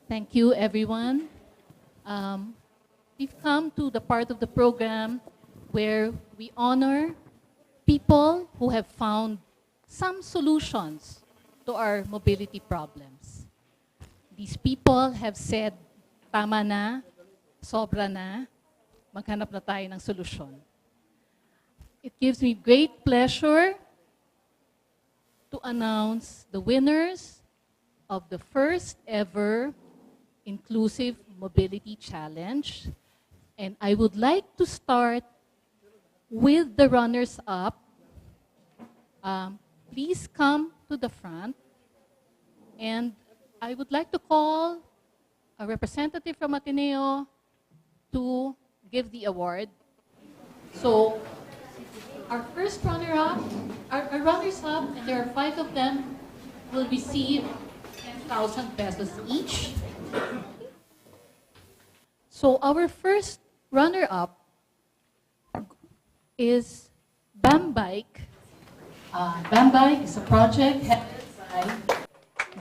Thank you, everyone. Um, we've come to the part of the program where we honor people who have found some solutions to our mobility problems. These people have said, tama na, sobra na, maghanap na tayo ng solusyon. It gives me great pleasure to announce the winners of the first ever Inclusive Mobility Challenge. And I would like to start with the runners-up. Please come to the front. And I would like to call a representative from Ateneo to give the award. So our first runner-up, our runners-up, and there are 5 of them, will receive 10,000 pesos each. So our first runner-up is BAMBike. BAMBike is a project headed by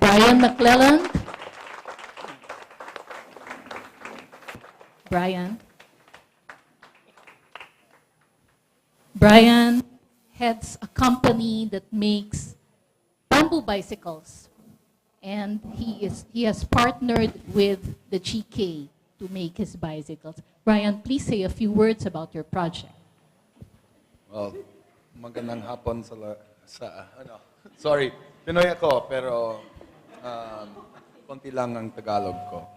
Brian McClelland. Brian heads a company that makes bamboo bicycles. And he has partnered with the GK to make his bicycles. Brian, please say a few words about your project. Well, magandang hapon sorry, Pinoy ako, pero konti lang ang Tagalog ko.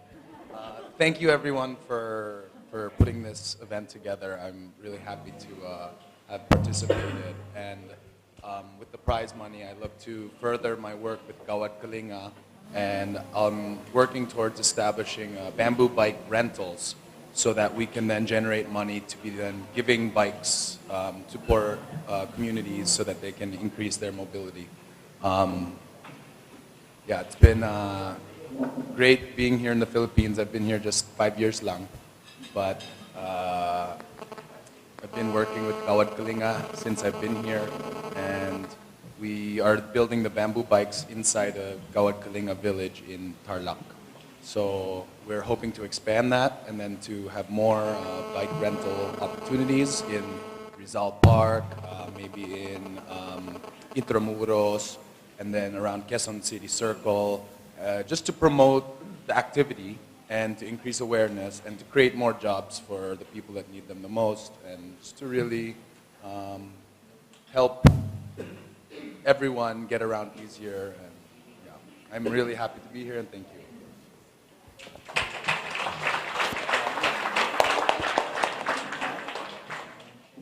Thank you everyone for putting this event together. I'm really happy to have participated. And with the prize money, I look to further my work with Gawad Kalinga, and I'm working towards establishing bamboo bike rentals so that we can then generate money to be then giving bikes to poor communities so that they can increase their mobility. Yeah, it's been great being here in the Philippines. I've been here just 5 years lang, but I've been working with Gawad Kalinga since I've been here, and we are building the bamboo bikes inside a Gawad Kalinga village in Tarlac. So we're hoping to expand that and then to have more bike rental opportunities in Rizal Park, maybe in Intramuros, and then around Quezon City Circle, just to promote the activity and to increase awareness and to create more jobs for the people that need them the most, and just to really help everyone get around easier. And yeah, I'm really happy to be here, and thank you.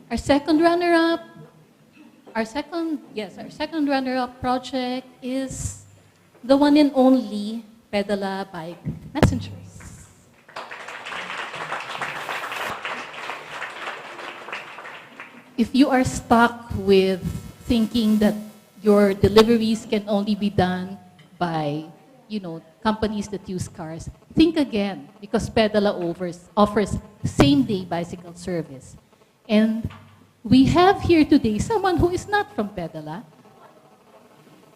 Our second runner-up, our second runner-up project is the one and only Pedala Bike Messengers. If you are stuck with thinking that your deliveries can only be done by, companies that use cars, think again, because Pedala offers same-day bicycle service. And we have here today someone who is not from Pedala.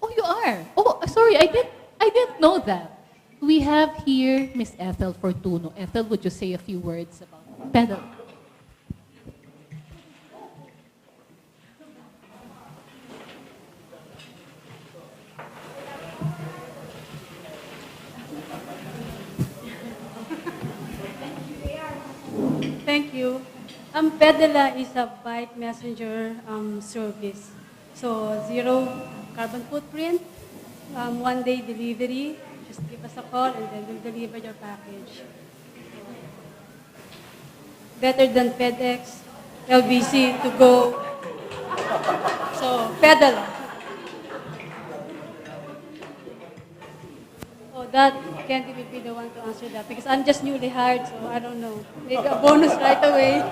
Oh, you are? Oh, sorry, I didn't know that. We have here Miss Ethel Fortuno. Ethel, would you say a few words about Pedala? Thank you. Pedala is a bike messenger service. So 0 carbon footprint, 1-day delivery. Just give us a call and then we'll deliver your package. Better than FedEx, LBC to go. So Pedala. Oh, that can't even be the one to answer that because I'm just newly hired, so I don't know. Maybe a bonus right away.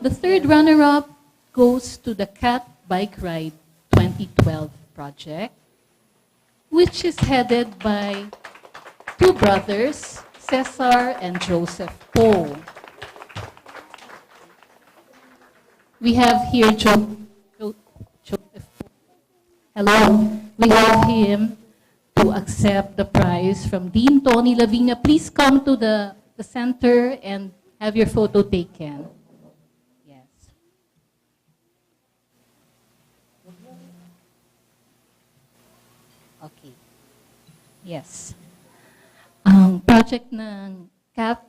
The third runner-up goes to the Cat Bike Ride 2012 project, which is headed by 2 brothers, Cesar and Joseph Poe. We have here Joseph Poe. Hello. We have him to accept accept the prize from Dean Tony Lavinia, please come to the center and have your photo taken. Yes. Okay. Yes. Ang project ng CAT,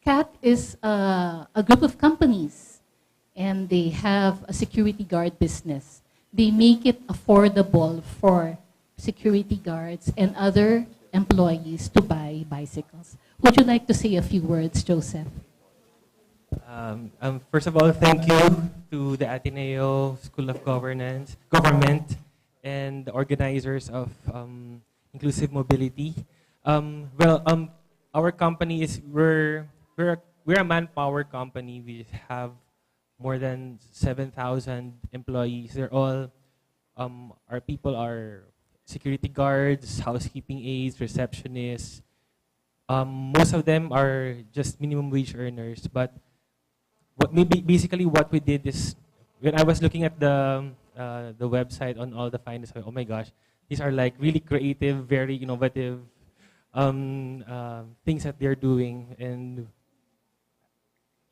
CAT is a group of companies, and they have a security guard business. They make it affordable for security guards and other employees to buy bicycles. Would you like to say a few words, Joseph? First of all, thank you to the Ateneo School of Government, and the organizers of Inclusive Mobility. Our company is we're a manpower company. We have more than 7,000 employees. They're all our people are security guards, housekeeping aides, receptionists. Most of them are just minimum wage earners. But basically what we did is, when I was looking at the website on all the finalists, oh my gosh, these are like really creative, very innovative things that they're doing, and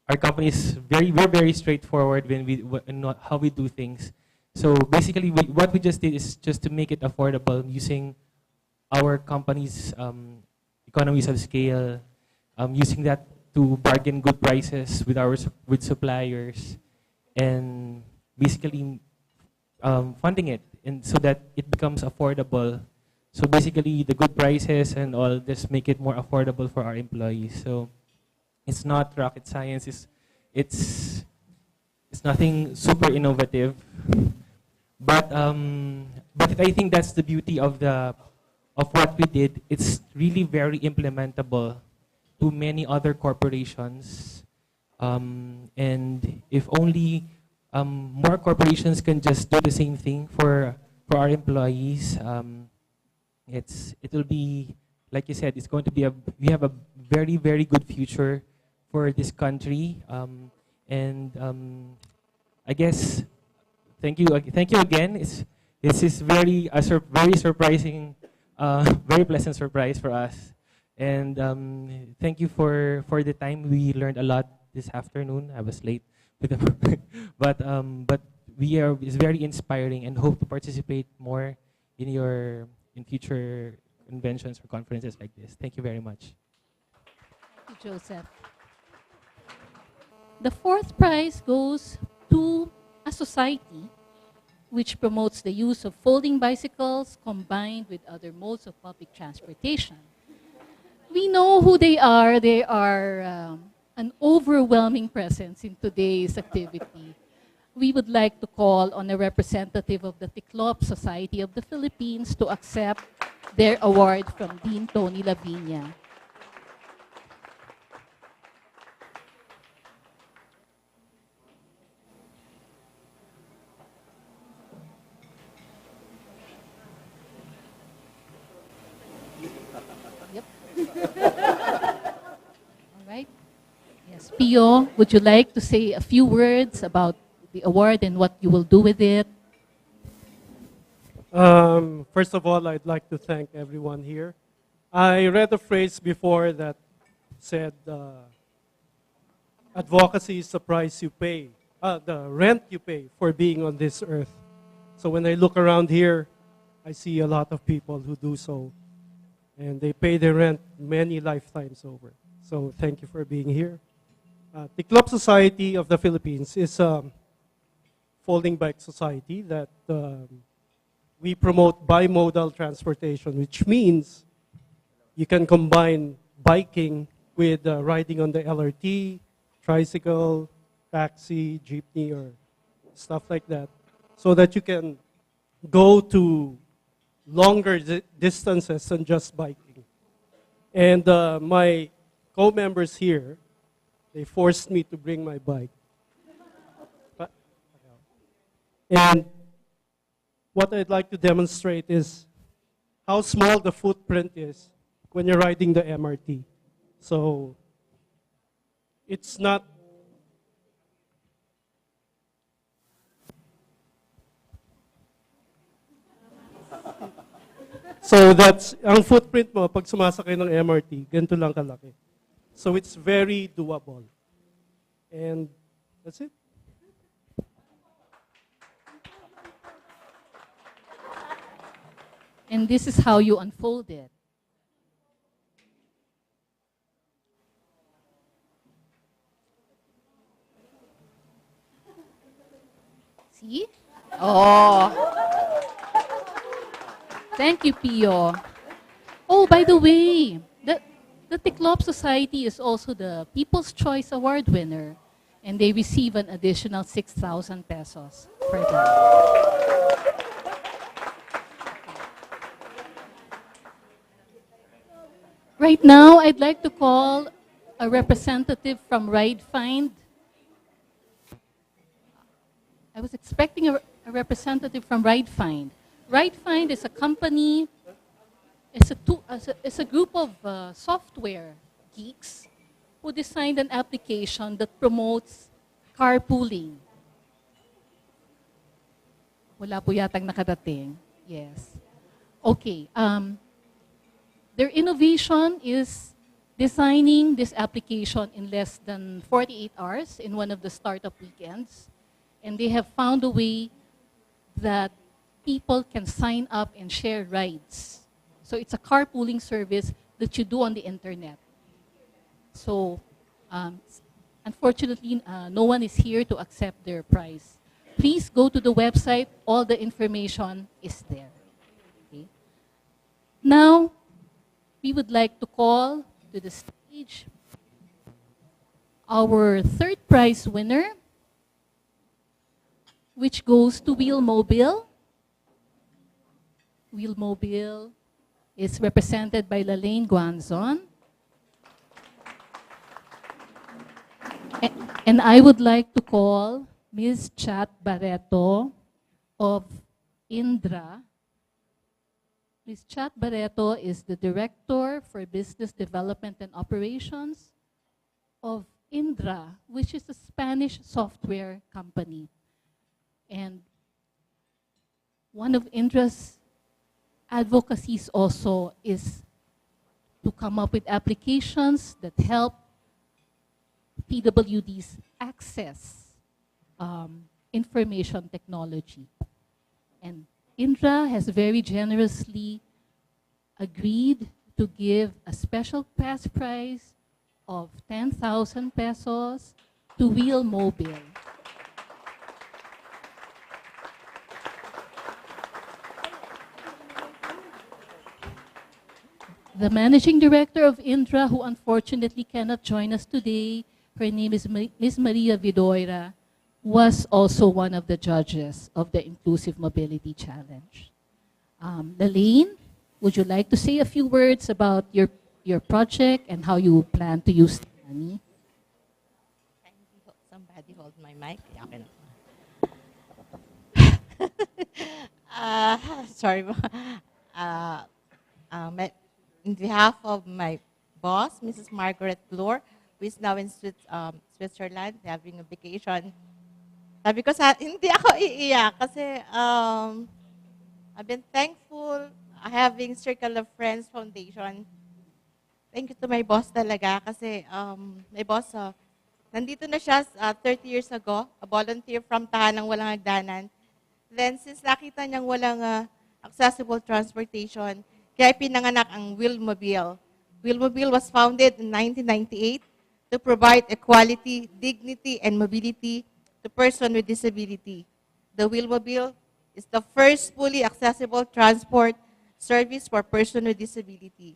our company is we're very straightforward in how we do things. So basically, what we just did is just to make it affordable using our company's economies of scale, using that to bargain good prices with suppliers, and basically funding it, and so that it becomes affordable. So basically, the good prices and all just make it more affordable for our employees. So it's not rocket science. It's nothing super innovative, but I think that's the beauty of what we did. It's really very implementable to many other corporations, and if only more corporations can just do the same thing for our employees, it will be, like you said, it's going to be we have a very, very good future for this country, and I guess thank you again. This is very surprising, very pleasant surprise for us, and thank you for the time. We learned a lot this afternoon. I was late with the but it's very inspiring, and hope to participate more in future conventions or conferences like this. Thank you very much. Thank you, Joseph. The fourth prize goes to a society which promotes the use of folding bicycles combined with other modes of public transportation. We know who they are. They are an overwhelming presence in today's activity. We would like to call on a representative of the Ticlop Society of the Philippines to accept their award from Dean Tony Lavinia. Yep. All right. Yes, Pio, would you like to say a few words about the award and what you will do with it? First of all, I'd like to thank everyone here. I read a phrase before that said, advocacy is the price you pay, the rent you pay for being on this earth. So when I look around here, I see a lot of people who do so, and they pay their rent many lifetimes over. So thank you for being here. The Ticlop Society of the Philippines is a folding bike society that we promote bimodal transportation, which means you can combine biking with riding on the LRT, tricycle, taxi, jeepney, or stuff like that, so that you can go to longer distances than just biking. And my co-members here, they forced me to bring my bike. And what I'd like to demonstrate is how small the footprint is when you're riding the MRT. So it's not So that's, ang footprint mo, pag sumasakay ng MRT, ganito lang kalaki. So it's very doable. And that's it. And this is how you unfold it. See? Oh. Thank you, Pio. Oh, by the way, the Ticlop Society is also the People's Choice Award winner, and they receive an additional 6,000 pesos for that. Right now, I'd like to call a representative from RideFind. I was expecting a representative from RideFind. RideFind is a company, it's a group of software geeks who designed an application that promotes carpooling. Wala po yatang nakadating. Yes. Okay. Their innovation is designing this application in less than 48 hours in one of the startup weekends. And they have found a way that people can sign up and share rides. So it's a carpooling service that you do on the internet. So unfortunately, no one is here to accept their prize. Please go to the website. All the information is there. Okay. Now, we would like to call to the stage our third prize winner, which goes to Wheelmobile. Wheelmobile is represented by Lalaine Guanzon. And I would like to call Ms. Chat Barreto of Indra. Ms. Chat Barreto is the Director for Business Development and Operations of Indra, which is a Spanish software company. And one of Indra's advocacies also is to come up with applications that help PWDs access information technology. And Indra has very generously agreed to give a special cash prize of 10,000 pesos to Wheelmobile. The managing director of Indra, who unfortunately cannot join us today, her name is Ms. Maria Vidoira, was also one of the judges of the Inclusive Mobility Challenge. Lalaine, would you like to say a few words about your project and how you plan to use the money? Somebody hold my mic. Sorry. In behalf of my boss, Mrs. Margaret Bloor, who is now in Switzerland, having a vacation. Sabi ko hindi ako iiyak kasi I've been thankful having Circle of Friends Foundation. Thank you to my boss talaga kasi my boss, nandito na siya 30 years ago, a volunteer from Tahanang Walang Hagdanan. Then since nakita niyang walang accessible transportation, kaya pinanganak ang Wheelmobile. Wheelmobile was founded in 1998 to provide equality, dignity, and mobility to persons with disability. The Wheelmobile is the first fully accessible transport service for persons with disability.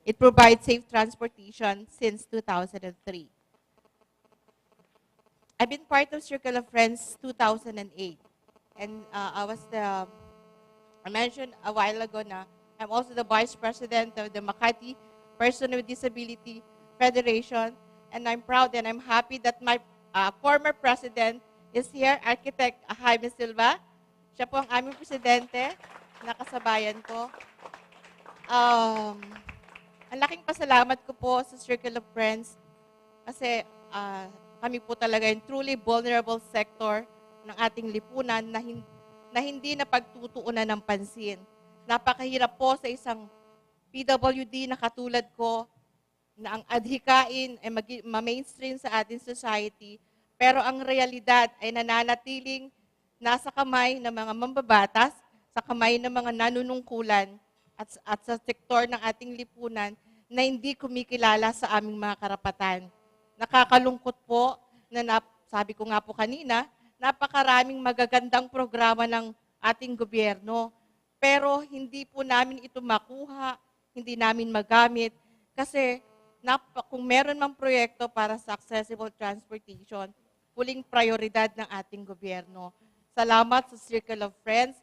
It provides safe transportation since 2003. I've been part of Circle of Friends 2008. And I mentioned a while ago na I'm also the Vice President of the Makati Person with Disability Federation. And I'm proud and I'm happy that my former president is here, Architect Jaime Silva. Siya po ang aming presidente, nakasabayan ko. Ang laking pasalamat ko po sa Circle of Friends kasi kami po talaga yung truly vulnerable sector ng ating lipunan na hindi napagtutuunan ng pansin. Napakahirap po sa isang PWD na katulad ko na ang adhikain ay ma-mainstream sa ating society, pero ang realidad ay nananatiling nasa kamay ng mga mambabatas, sa kamay ng mga nanunungkulan at sa sektor ng ating lipunan na hindi kumikilala sa aming mga karapatan. Nakakalungkot po na sabi ko nga po kanina, napakaraming magagandang programa ng ating gobyerno. Pero hindi po namin ito makuha, hindi namin magamit. Kasi kung meron mang proyekto para sa accessible transportation, huling prioridad ng ating gobyerno. Salamat sa Circle of Friends.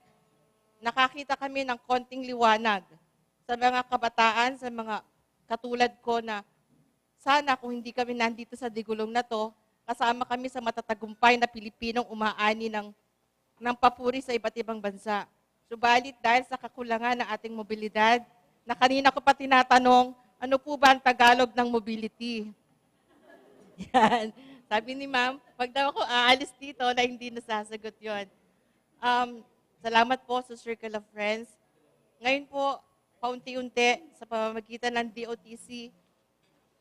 Nakakita kami ng konting liwanag sa mga kabataan, sa mga katulad ko na sana kung hindi kami nandito sa digulong na to, kasama kami sa matatagumpay na Pilipinong umaani ng papuri sa iba't ibang bansa. Subalit dahil sa kakulangan ng ating mobilidad, na kanina ko pa tinatanong, ano po ba ang Tagalog ng mobility? Yan. Sabi ni ma'am, wag daw ako aalis dito na hindi nasasagot yon. Salamat po sa Circle of Friends. Ngayon po, paunti-unti sa pamamagitan ng DOTC,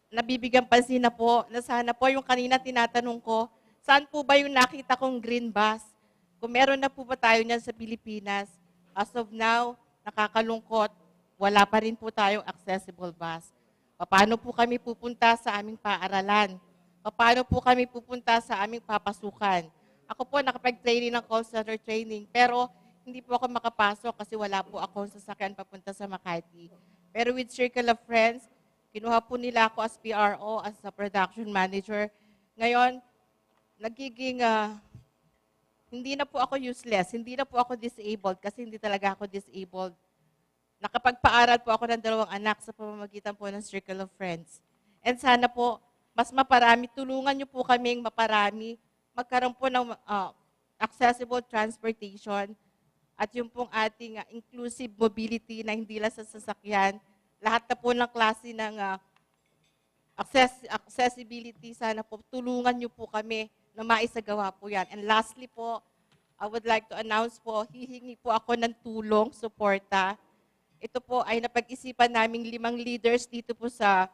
nabibigyan pansin na po na sana po yung kanina tinatanong ko, saan po ba yung nakita kong green bus? Kung meron na po ba tayo niyan sa Pilipinas, as of now, nakakalungkot, wala pa rin po tayong accessible bus. Paano po kami pupunta sa aming paaralan? Paano po kami pupunta sa aming papasukan? Ako po nakapag-training ng call center training, pero hindi po ako makapasok kasi wala po akong sasakyan papunta sa Makati. Pero with Circle of Friends, kinuha po nila ako as PRO, as a production manager. Ngayon, nagiging hindi na po ako useless, hindi na po ako disabled kasi hindi talaga ako disabled. Nakapagpaaral po ako ng 2 anak sa pamamagitan po ng Circle of Friends. And sana po, mas maparami, tulungan niyo po kaming maparami, magkaroon po ng accessible transportation at yung pong ating inclusive mobility na hindi lang sa sasakyan, lahat na po ng klase ng accessibility, sana po tulungan niyo po kami na maisagawa po yan. And lastly po, I would like to announce po, hihingi po ako ng tulong, suporta. Ito po ay napag-isipan naming 5 leaders dito po sa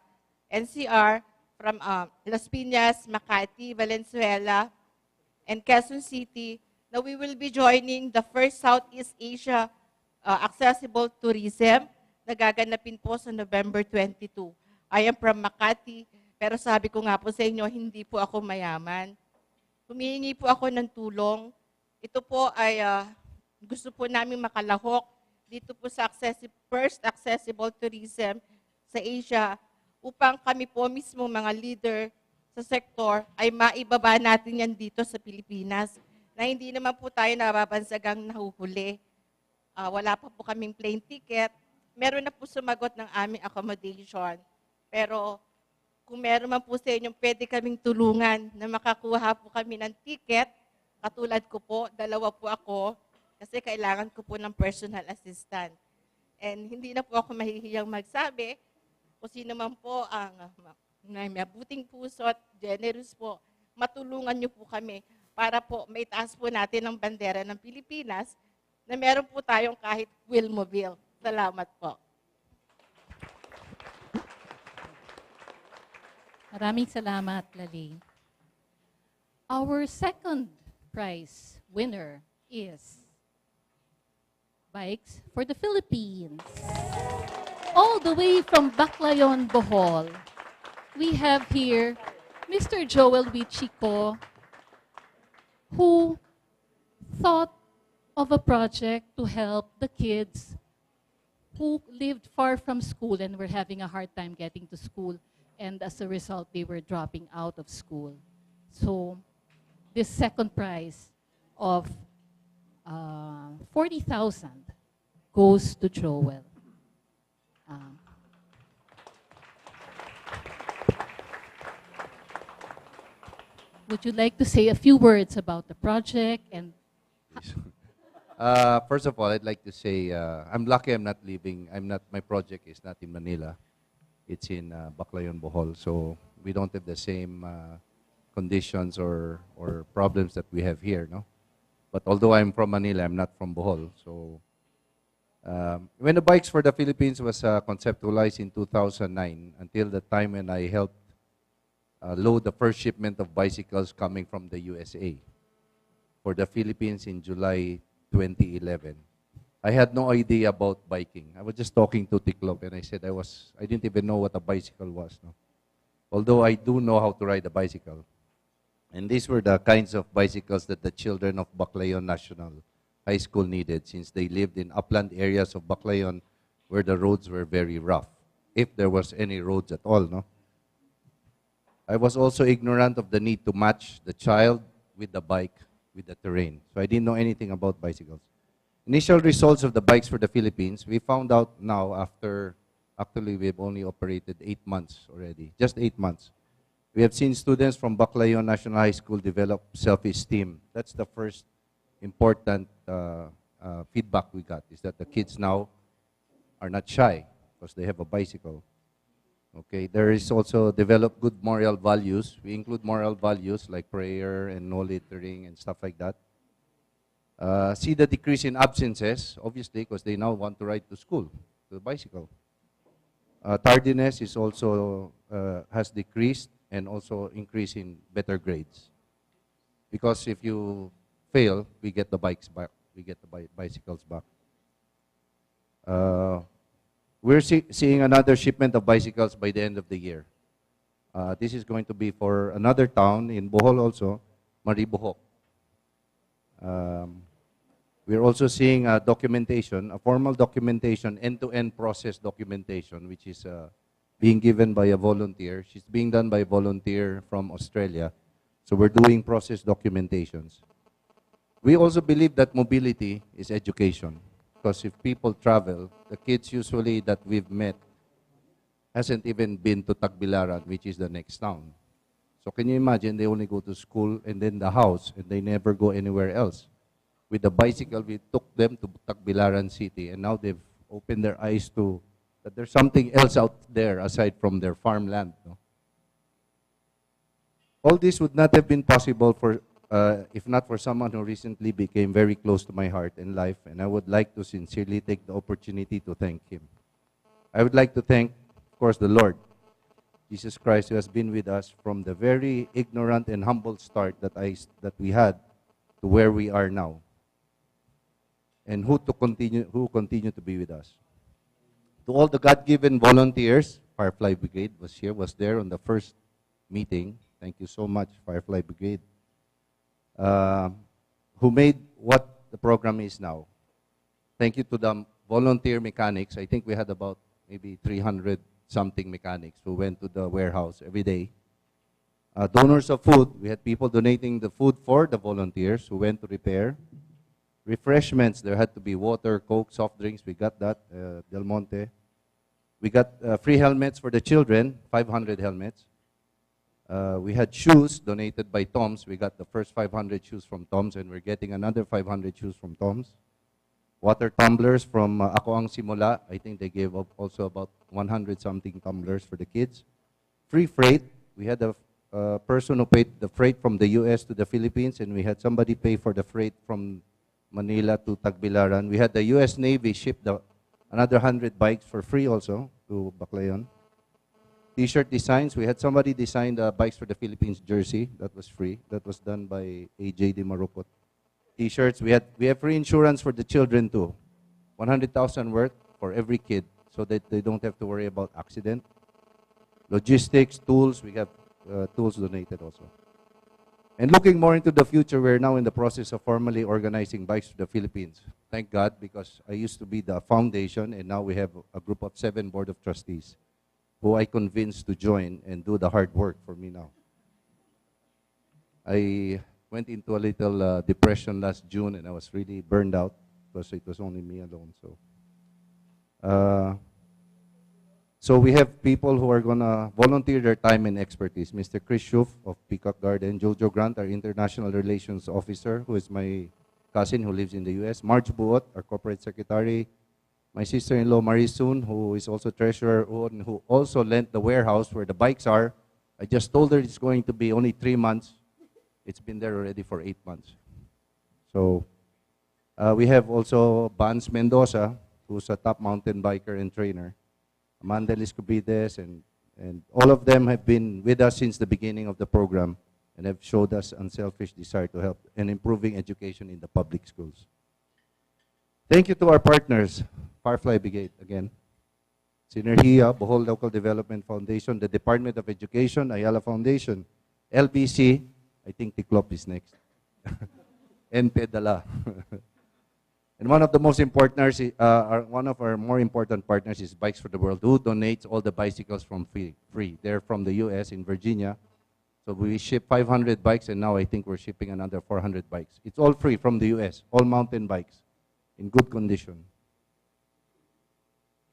NCR from Las Piñas, Makati, Valenzuela, and Quezon City na we will be joining the first Southeast Asia Accessible Tourism na gaganapin po sa November 22. I am from Makati, pero sabi ko nga po sa inyo, hindi po ako mayaman. Humihingi po ako ng tulong. Ito po ay gusto po namin makalahok dito po sa first accessible tourism sa Asia upang kami po mismo mga leader sa sektor ay maibaba natin yan dito sa Pilipinas na hindi naman po tayo nababansagang nahuhuli. Wala pa po kaming plane ticket. Meron na po sumagot ng aming accommodation. Pero kung meron man po sa inyo, pwede kaming tulungan na makakuha po kami ng ticket. Katulad ko po, 2 po ako kasi kailangan ko po ng personal assistant. And hindi na po ako mahihiyang magsabi kung sino man po ang may mabuting puso at generous po, matulungan niyo po kami para po maitaas po natin ang bandera ng Pilipinas na meron po tayong kahit wheelmobile. Salamat po. Maraming salamat, Lali. Our second prize winner is Bikes for the Philippines. All the way from Baclayon, Bohol, we have here Mr. Joel Wichico, who thought of a project to help the kids who lived far from school and were having a hard time getting to school. And as a result, they were dropping out of school. So this second prize of 40,000 goes to Joel. Would you like to say a few words about the project? And First of all, I'd like to say I'm lucky I'm not leaving. My project is not in Manila. It's in Baclayon, Bohol. So we don't have the same conditions or problems that we have here, no? But although I'm from Manila, I'm not from Bohol. So When the Bikes for the Philippines was conceptualized in 2009, until the time when I helped load the first shipment of bicycles coming from the USA for the Philippines in July 2011. I had no idea about biking. I was just talking to Tiklop and I said I didn't even know what a bicycle was. No? Although I do know how to ride a bicycle. And these were the kinds of bicycles that the children of Baclayon National High School needed, since they lived in upland areas of Baclayon where the roads were very rough, if there was any roads at all. No? I was also ignorant of the need to match the child with the bike, with the terrain. So I didn't know anything about bicycles. Initial results of the Bikes for the Philippines, we found out now after, actually we've only operated 8 months already, just 8 months. We have seen students from Baclayon National High School develop self-esteem. That's the first important feedback we got, is that the kids now are not shy because they have a bicycle. Okay, there is also develop good moral values. We include moral values like prayer and no littering and stuff like that. See the decrease in absences, obviously, because they now want to ride to school, to the bicycle. Tardiness is also has decreased, and also increase in better grades. Because if you fail, we get the bikes back. We get the bicycles back. We're seeing another shipment of bicycles by the end of the year. This is going to be for another town in Bohol also, Maribohok. We're also seeing documentation, a formal documentation, end-to-end process documentation, which is being given by a volunteer. She's being done by a volunteer from Australia. So we're doing process documentations. We also believe that mobility is education. Because if people travel, the kids usually that we've met hasn't even been to Tagbilaran, which is the next town. So can you imagine, they only go to school and then the house, and they never go anywhere else. With the bicycle, we took them to Tagbilaran City, and now they've opened their eyes to that there's something else out there aside from their farmland. No? All this would not have been possible for if not for someone who recently became very close to my heart and life, and I would like to sincerely take the opportunity to thank him. I would like to thank, of course, the Lord, Jesus Christ, who has been with us from the very ignorant and humble start that we had to where we are now, and who continue to be with us. To all the God-given volunteers, Firefly Brigade was there on the first meeting. Thank you so much, Firefly Brigade. Who made what the program is now. Thank you to the volunteer mechanics. I think we had about maybe 300-something mechanics who went to the warehouse every day. Donors of food. We had people donating the food for the volunteers who went to repair. Refreshments. There had to be water, Coke, soft drinks. We got that, Del Monte. We got free helmets for the children, 500 helmets. We had shoes donated by Tom's. We got the first 500 shoes from Tom's, and we're getting another 500 shoes from Tom's. Water tumblers from Ako Ang Simula. I think they gave up also about 100-something tumblers for the kids. Free freight. We had a person who paid the freight from the US to the Philippines, and we had somebody pay for the freight from Manila to Tagbilaran. We had the US Navy ship another 100 bikes for free also to Baclayon. T-shirt designs. We had somebody design the Bikes for the Philippines jersey. That was free. That was done by AJ Di Marupot. T-shirts. We have free insurance for the children too. 100,000 worth for every kid, so that they don't have to worry about accident. Logistics, tools. We have tools donated also. And looking more into the future, we're now in the process of formally organizing Bikes for the Philippines. Thank God, because I used to be the foundation, and now we have a group of 7 board of trustees who I convinced to join and do the hard work for me now. I went into a little depression last June, and I was really burned out because it was only me alone. So we have people who are going to volunteer their time and expertise. Mr. Chris Schuf of Peacock Garden, Jojo Grant, our International Relations Officer, who is my cousin who lives in the US, Marge Buot, our Corporate Secretary, my sister-in-law, Marie Soon, who is also treasurer, who also lent the warehouse where the bikes are. I just told her it's going to be only 3 months. It's been there already for 8 months. So we have also Vance Mendoza, who's a top mountain biker and trainer, Amanda Liscobides, and all of them have been with us since the beginning of the program and have showed us unselfish desire to help in improving education in the public schools. Thank you to our partners, Firefly Brigade again, Synergia, Bohol Local Development Foundation, the Department of Education, Ayala Foundation, LBC, I think Tiklop is next, and Pedala. And one of the most important, one of our more important partners is Bikes for the World, who donates all the bicycles from free. They're from the US in Virginia. So we ship 500 bikes, and now I think we're shipping another 400 bikes. It's all free from the US, all mountain bikes in good condition.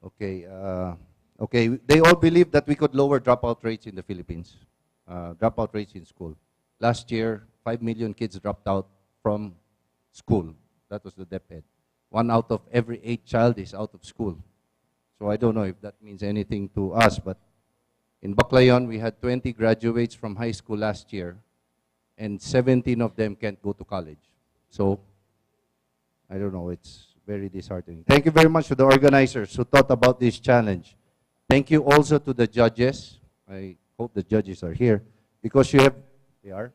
Okay, okay. They all believe that we could lower dropout rates in the Philippines, dropout rates in school. Last year, 5 million kids dropped out from school. That was the DepEd. 1 out of every 8 child is out of school. So I don't know if that means anything to us, but in Baclayon, we had 20 graduates from high school last year, and 17 of them can't go to college. So I don't know, it's very disheartening. Thank you very much to the organizers who thought about this challenge. Thank you also to the judges. I hope the judges are here, because you have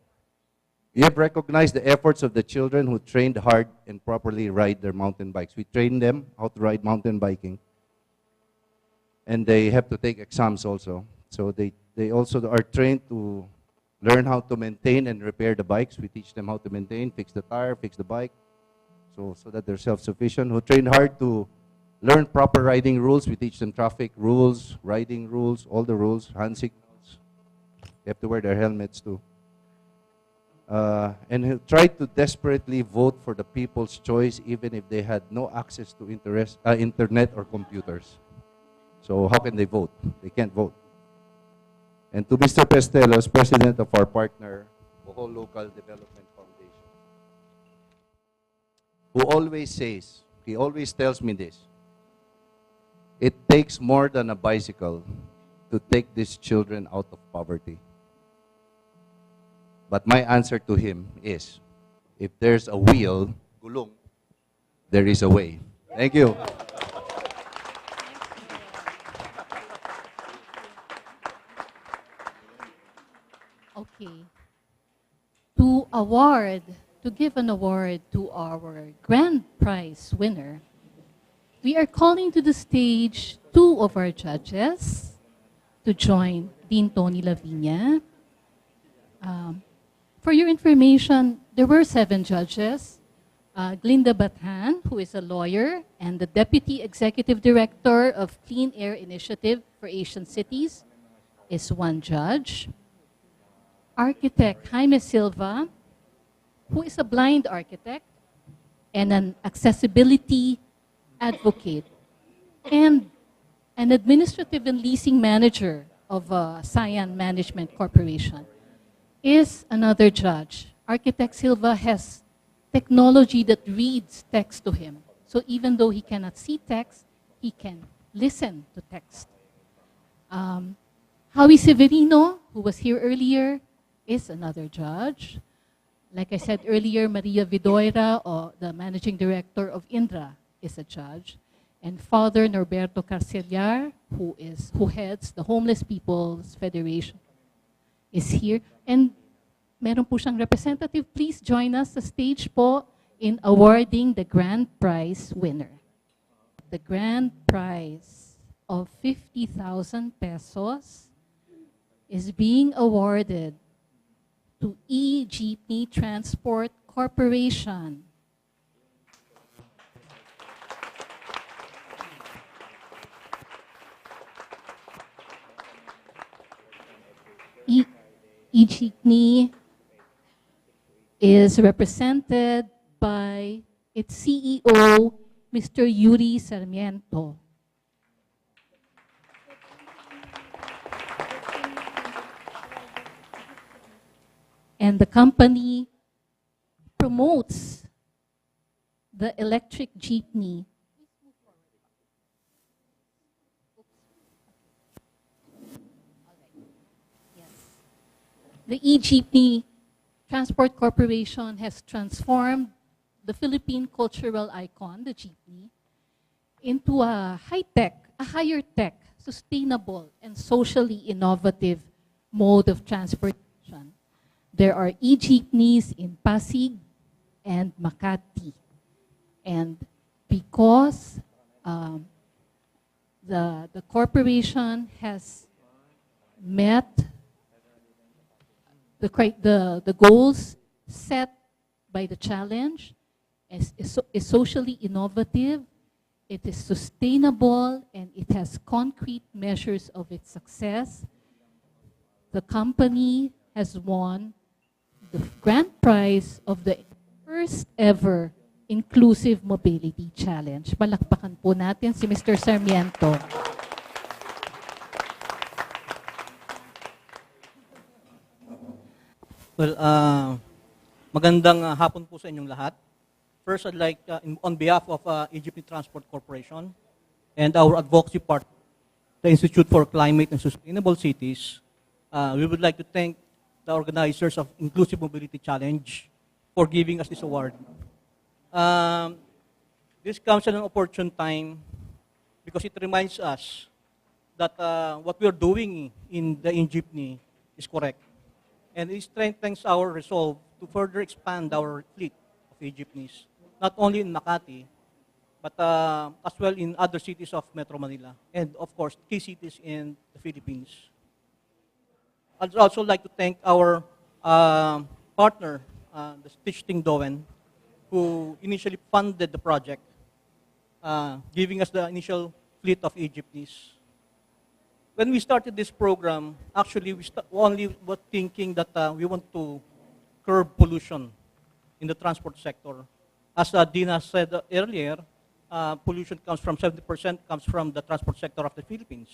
recognized the efforts of the children who trained hard and properly ride their mountain bikes. We train them how to ride mountain biking, and they have to take exams also. So they also are trained to learn how to maintain and repair the bikes. We teach them how to maintain, fix the tire, fix the bike, so that they're self-sufficient. Who train hard to learn proper riding rules. We teach them traffic rules, riding rules, all the rules, hand signals. They have to wear their helmets too. And who tried to desperately vote for the people's choice even if they had no access to internet or computers. So how can they vote? They can't vote. And to Mr. Pestelos, president of our partner, Bohol Local Development Foundation, who always says, he always tells me this, it takes more than a bicycle to take these children out of poverty. But my answer to him is, if there's a wheel, gulong, there is a way. Thank you. Okay. To give an award to our grand prize winner, we are calling to the stage 2 of our judges to join Dean Tony Lavinia. For your information, there were 7 judges. Glinda Bathan, who is a lawyer and the Deputy Executive Director of Clean Air Initiative for Asian Cities, is 1 judge. Architect Jaime Silva, who is a blind architect and an accessibility advocate, and an administrative and leasing manager of Cyan Management Corporation, is another judge. Architect Silva has technology that reads text to him. So even though he cannot see text, he can listen to text. Howie Severino, who was here earlier, is another judge. Like I said earlier, Maria Vidoira, or the managing director of Indra, is a judge. And Father Norberto Carceliar, who heads the Homeless People's Federation, is here. And meron po siyang representative. Please join us sa stage po in awarding the grand prize winner. The grand prize of 50,000 pesos is being awarded to E-Jeepney Transport Corporation. E-Jeepney is represented by its CEO, Mr. Yuri Sarmiento. And the company promotes the electric jeepney. The E-Jeepney Transport Corporation has transformed the Philippine cultural icon, the jeepney, into a higher tech, sustainable, and socially innovative mode of transportation. There are e-jeepneys in Pasig and Makati. And because the corporation has met the goals set by the challenge, is socially innovative, it is sustainable, and it has concrete measures of its success, the company has won the grand prize of the first ever Inclusive Mobility Challenge. Palakpakan po natin si Mr. Sarmiento. Well, magandang hapon po sa inyong lahat. First, I'd like, on behalf of Egypt Transport Corporation and our advocacy partner, the Institute for Climate and Sustainable Cities, we would like to thank the organizers of Inclusive Mobility Challenge for giving us this award. This comes at an opportune time because it reminds us that what we are doing in the in-jeepney is correct. And it strengthens our resolve to further expand our fleet of e-jeepneys, not only in Makati, but as well in other cities of Metro Manila, and of course, key cities in the Philippines. I'd also like to thank our partner, the Stichting Doen, who initially funded the project, giving us the initial fleet of e-jeepneys. When we started this program, actually we only were thinking that we want to curb pollution in the transport sector. As Dina said earlier, pollution comes from 70% comes from the transport sector of the Philippines.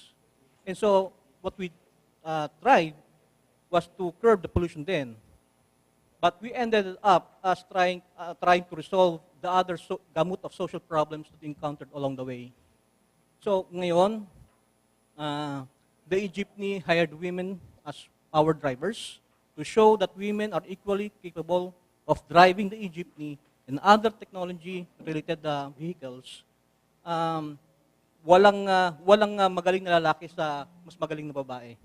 And so what we tried was to curb the pollution then. But we ended up as trying to resolve the other gamut of social problems that we encountered along the way. So ngayon, the e-jeepney hired women as our drivers to show that women are equally capable of driving the e-jeepney and other technology-related vehicles. Walang magaling na lalaki sa mas magaling na babae.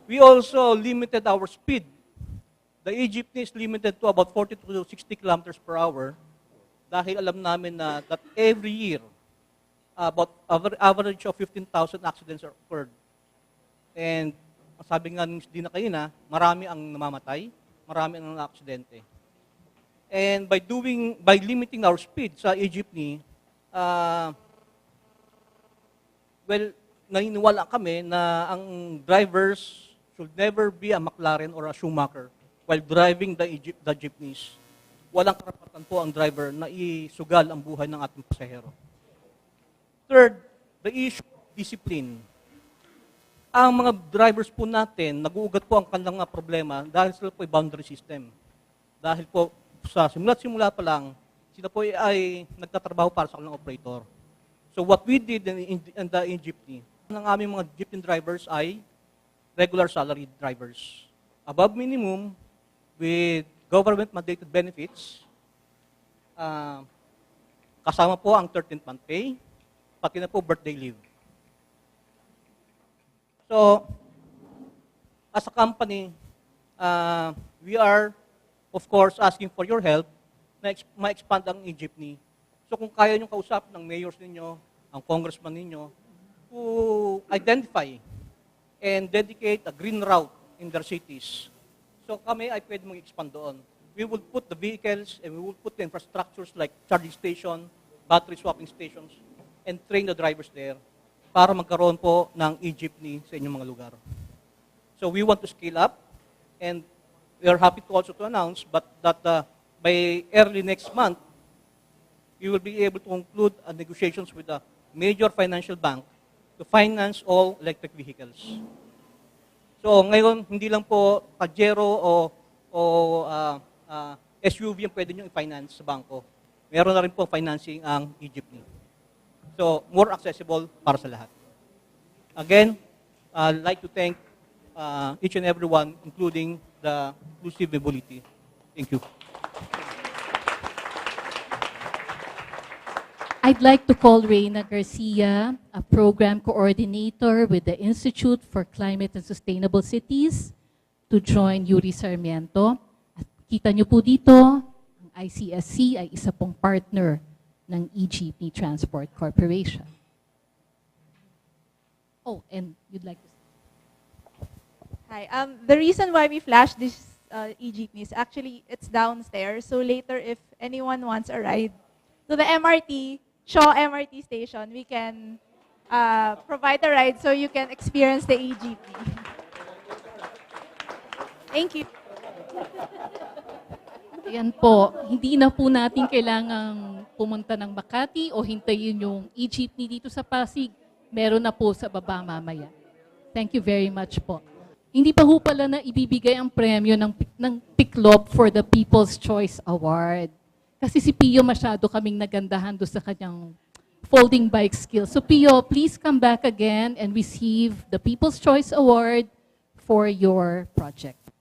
We also limited our speed. The e-jeepney is limited to about 40 to 60 kilometers per hour dahil alam namin na that every year, about average of 15,000 accidents are occurred. And sabi nga din na kayo na, marami ang namamatay, marami ang aksidente. And by limiting our speed sa e-jeepney, naniniwala kami na ang drivers should never be a McLaren or a Schumacher while driving the jeepneys. Walang karapatan po ang driver na isugal ang buhay ng ating pasahero. Third, the issue of discipline. Ang mga drivers po natin, nag-uugat po ang kanilang problema dahil sila po ay boundary system. Dahil po sa simula pa lang, sila po ay nagtatrabaho para sa kanilang operator. So what we did in the jeepney, ang aming mga jeepney drivers ay regular salaried drivers. Above minimum with government-mandated benefits, kasama po ang 13th month pay, pati na po birthday leave. So, as a company, we are, of course, asking for your help na ma-expand ang e-jeepney. So, kung kaya nyo kausap ng mayors ninyo, ang congressman ninyo, to identify and dedicate a green route in their cities. So, kami ay pwede mag-expand doon. We will put the vehicles and we will put the infrastructures like charging station, battery swapping stations, and train the drivers there para magkaroon po ng e-jeepney sa inyong mga lugar. So we want to scale up, and we are happy to also to announce that by early next month, we will be able to conclude negotiations with a major financial bank to finance all electric vehicles. So ngayon, hindi lang po Pajero o SUV ang pwede nyo i-finance sa bangko. Meron na rin po financing ang e-jeepney. So, more accessible para sa lahat. Again, I'd like to thank each and every one, including the Inclusive Mobility. Thank you. I'd like to call Reina Garcia, a program coordinator with the Institute for Climate and Sustainable Cities, to join Yuri Sarmiento. At kita niyo po dito, ang ICSC ay isa pong partner ng eJeepney Transport Corporation. Oh, and you'd like to say? Hi. The reason why we flashed this eJeepneys, actually, it's downstairs. So later, if anyone wants a ride to the MRT, Shaw MRT station, we can provide a ride so you can experience the eJeepney. Thank you. Ayan po, hindi na po natin kailangang pumunta ng Makati o hintayin yung eJeepney dito sa Pasig. Meron na po sa baba mamaya. Thank you very much po. Hindi pa ho pala na ibibigay ang premyo ng Piclop for the People's Choice Award. Kasi si Pio masyado kaming nagandahan doon sa kanyang folding bike skills. So Pio, please come back again and receive the People's Choice Award for your project.